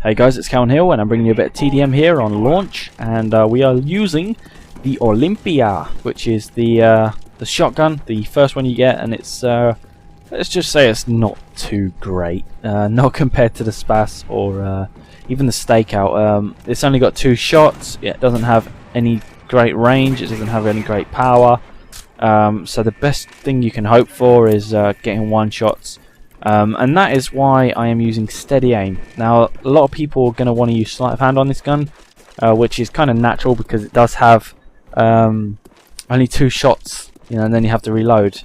Hey guys, it's Calvin Hill and I'm bringing you a bit of TDM here on launch, and we are using the Olympia, which is the shotgun, the first one you get, and it's let's just say it's not too great, not compared to the Spas or even the Stakeout. It's only got 2 shots. It doesn't have any great range, it doesn't have any great power, so the best thing you can hope for is getting 1 shots. And that is why I am using steady aim. Now, a lot of people are going to want to use sleight of hand on this gun, which is kind of natural because it does have only 2 shots, you know, and then you have to reload.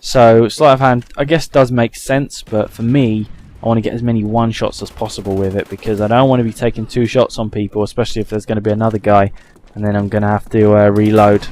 So sleight of hand, I guess, does make sense, but for me, I want to get as many 1 shots as possible with it because I don't want to be taking 2 shots on people, especially if there's going to be another guy, and then I'm going to have to reload.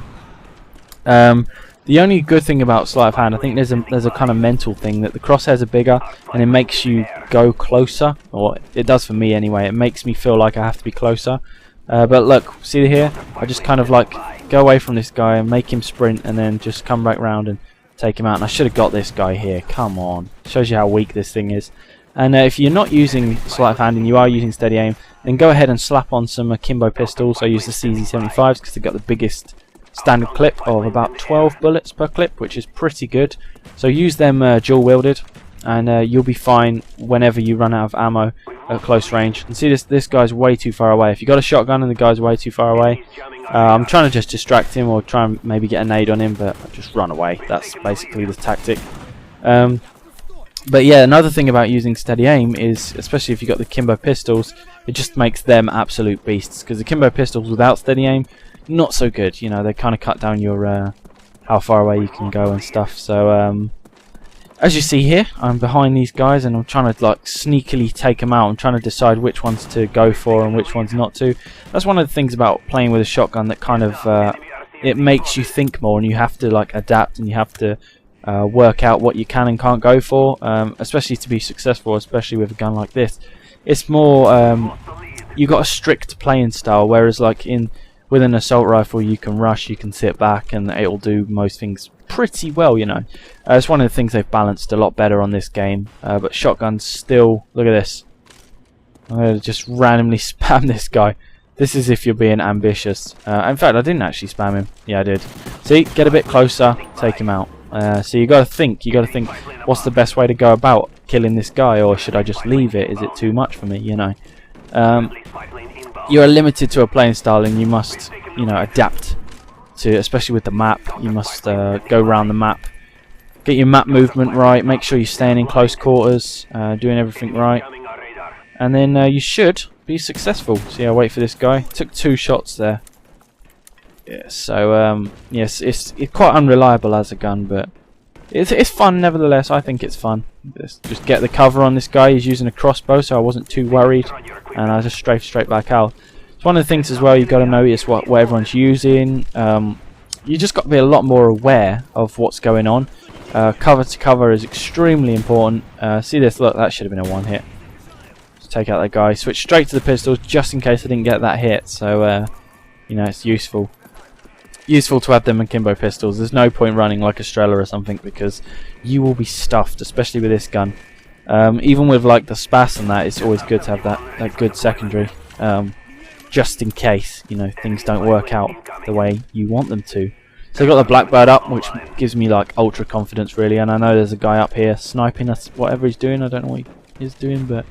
The only good thing about sleight of hand, I think there's a kind of mental thing that the crosshairs are bigger and it makes you go closer, or it does for me anyway. It makes me feel like I have to be closer. But look, see here? I just kind of like go away from this guy and make him sprint and then just come back round and take him out. And I should have got this guy here. Come on. Shows you how weak this thing is. And if you're not using sleight of hand and you are using steady aim, then go ahead and slap on some akimbo pistols. I use the CZ75s because they've got the biggest standard clip of about 12 bullets per clip, which is pretty good. So use them dual wielded, and you'll be fine whenever you run out of ammo at close range. And see, this guy's way too far away. If you got a shotgun and the guy's way too far away, I'm trying to just distract him or try and maybe get a nade on him, but just run away. That's basically the tactic. But yeah, another thing about using steady aim is, especially if you got the Kimbo pistols, it just makes them absolute beasts. Because the Kimbo pistols without steady aim, not so good. You know, they kind of cut down your how far away you can go and stuff. So as you see here, I'm behind these guys and I'm trying to like sneakily take them out. I'm trying to decide which ones to go for and which ones not to. That's one of the things about playing with a shotgun that kind of it makes you think more, and you have to like adapt and you have to work out what you can and can't go for, especially to be successful, especially with a gun like this. It's more you got a strict playing style, whereas like with an assault rifle you can rush, you can sit back, and it'll do most things pretty well, you know. It's one of the things they've balanced a lot better on this game, but shotguns still, look at this. I'm going to just randomly spam this guy. This is if you're being ambitious. In fact, I didn't actually spam him. Yeah, I did. See, get a bit closer, take him out. So you got to think, what's the best way to go about killing this guy, or should I just leave it? Is it too much for me, you know? You are limited to a playing style, and you must, you know, adapt to, especially with the map. You must go around the map, get your map movement right, make sure you're staying in close quarters, doing everything right, and then you should be successful. See, I wait for this guy. Took 2 shots there. Yeah, so yes, it's quite unreliable as a gun, but it's fun nevertheless. I think it's fun. Just get the cover on this guy. He's using a crossbow, so I wasn't too worried, and I just strafed straight back out. It's one of the things as well, you've got to notice what everyone's using. You just got to be a lot more aware of what's going on. Cover to cover is extremely important. See this? Look, that should have been a 1 hit. Just take out that guy. Switch straight to the pistols just in case I didn't get that hit. So you know, it's useful to have them akimbo pistols. There's no point running like a Strela or something because you will be stuffed, especially with this gun. Even with like the Spas and that, it's always good to have that good secondary, just in case, you know, things don't work out the way you want them to. So I got the Blackbird up, which gives me like ultra confidence really, and I know there's a guy up here sniping us, whatever he's doing. I don't know what he is doing, but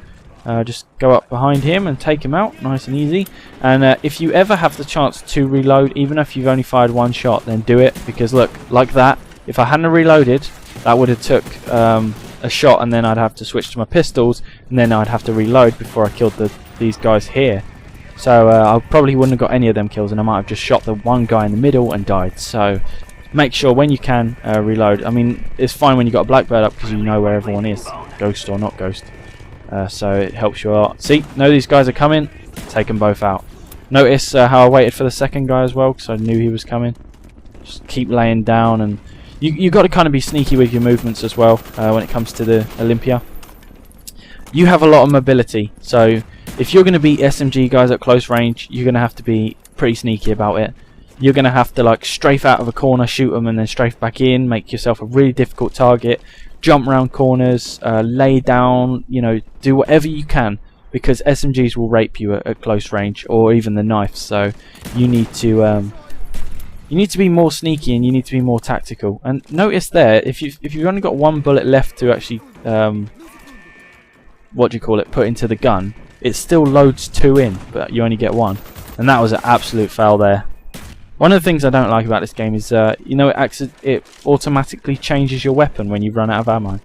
just go up behind him and take him out, nice and easy. And if you ever have the chance to reload, even if you've only fired 1 shot, then do it, because look, like that, if I hadn't reloaded, that would have took a shot, and then I'd have to switch to my pistols, and then I'd have to reload before I killed these guys here. So I probably wouldn't have got any of them kills, and I might have just shot the one guy in the middle and died. So make sure when you can reload. I mean, it's fine when you got a Blackbird up because you know where everyone is, ghost or not ghost. So it helps you a lot. See, know these guys are coming, take them both out. Notice how I waited for the second guy as well, because I knew he was coming. Just keep laying down, and you got to kind of be sneaky with your movements as well when it comes to the Olympia. You have a lot of mobility, so if you're going to beat SMG guys at close range, you're going to have to be pretty sneaky about it. You're going to have to like strafe out of a corner, shoot them, and then strafe back in, make yourself a really difficult target, jump around corners, lay down, you know, do whatever you can, because SMGs will rape you at close range, or even the knife. So you need to be more sneaky, and you need to be more tactical. And notice there, if you've only got one bullet left to actually put into the gun, it still loads 2 in, but you only get 1, and that was an absolute fail there. One of the things I don't like about this game is, it automatically changes your weapon when you run out of ammo.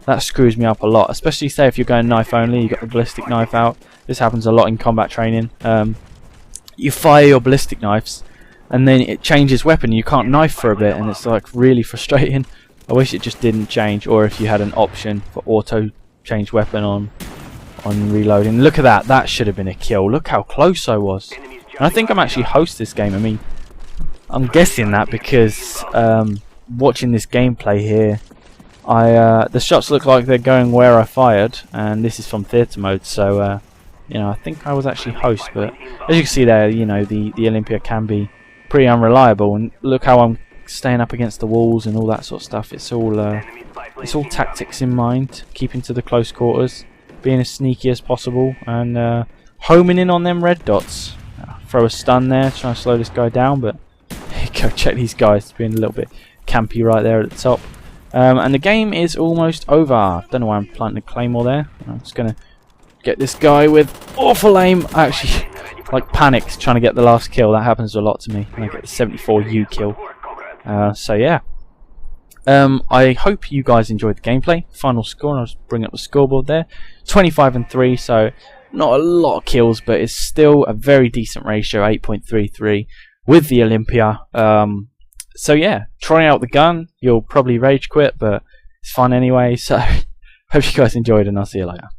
That screws me up a lot, especially say if you're going knife only, you got the ballistic knife out. This happens a lot in combat training. You fire your ballistic knives, and then it changes weapon. You can't knife for a bit, and it's like really frustrating. I wish it just didn't change, or if you had an option for auto change weapon on reloading. Look at that. That should have been a kill. Look how close I was. And I think I'm actually host this game. I mean, I'm guessing that because watching this gameplay here, the shots look like they're going where I fired, and this is from theatre mode. So I think I was actually host. But as you can see there, the Olympia can be pretty unreliable. And look how I'm staying up against the walls and all that sort of stuff. It's all tactics in mind, keeping to the close quarters, being as sneaky as possible, and homing in on them red dots. Throw a stun there, trying to slow this guy down, but go check these guys being a little bit campy right there at the top. And the game is almost over. Don't know why I'm planting a claymore there. I'm just gonna get this guy with awful aim. I actually panicked trying to get the last kill. That happens a lot to me. I get the 74 U kill. So yeah. I hope you guys enjoyed the gameplay. Final score, and I'll just bring up the scoreboard there. 25-3, so not a lot of kills, but it's still a very decent ratio, 8.33 with the Olympia. So yeah, try out the gun. You'll probably rage quit, but it's fun anyway. So hope you guys enjoyed, and I'll see you later.